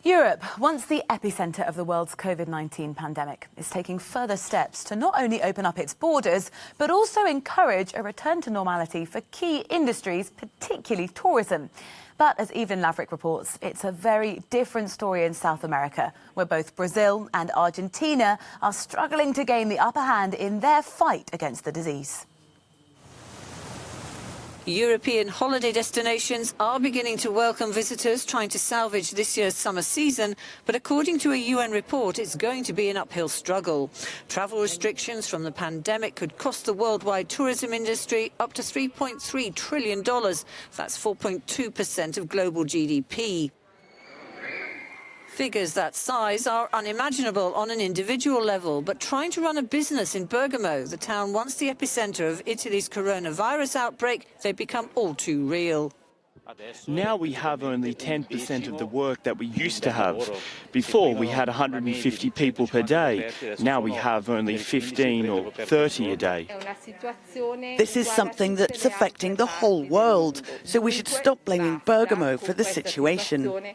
Europe, once the epicentre of the world's COVID-19 pandemic, is taking further steps to not only open up its borders, but also encourage a return to normality for key industries, particularly tourism. But as Evelyn Laverick reports, it's a very different story in South America, where both Brazil and Argentina are struggling to gain the upper hand in their fight against the disease. European holiday destinations are beginning to welcome visitors trying to salvage this year's summer season, but according to a UN report, it's going to be an uphill struggle. Travel restrictions from the pandemic could cost the worldwide tourism industry up to $3.3 trillion. That's 4.2% of global GDP. Figures that size are unimaginable on an individual level, but trying to run a business in Bergamo, the town once the epicentre of Italy's coronavirus outbreak, they've become all too real. Now we have only 10% of the work that we used to have. Before we had 150 people per day. Now we have only 15 or 30 a day. This is something that's affecting the whole world, so we should stop blaming Bergamo for the situation.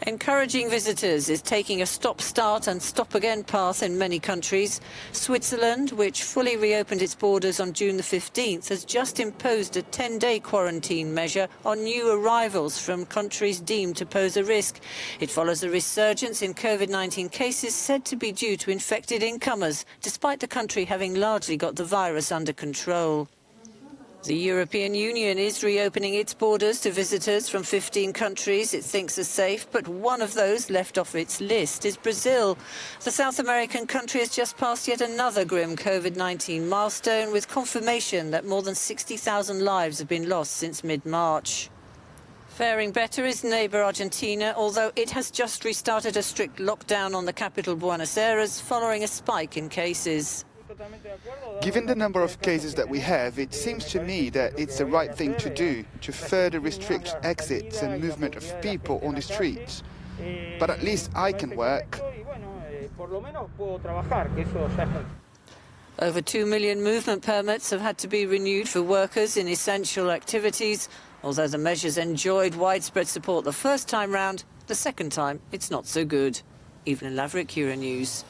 Encouraging visitors is taking a stop-start and stop-again path in many countries. Switzerland, which fully reopened its borders on June the 15th, has just imposed a 10-day quarantine measure on new arrivals from countries deemed to pose a risk. It follows a resurgence in COVID-19 cases said to be due to infected incomers, despite the country having largely got the virus under control. The European Union is reopening its borders to visitors from 15 countries it thinks are safe, but one of those left off its list is Brazil. The South American country has just passed yet another grim COVID-19 milestone, with confirmation that more than 60,000 lives have been lost since mid-March. Faring better is neighbour Argentina, although it has just restarted a strict lockdown on the capital Buenos Aires following a spike in cases. Given the number of cases that we have, it seems to me that it's the right thing to do, to further restrict exits and movement of people on the streets. But at least I can work. Over 2 million movement permits have had to be renewed for workers in essential activities. Although the measures enjoyed widespread support the first time round, the second time it's not so good. Evelyn Laverick, Euronews.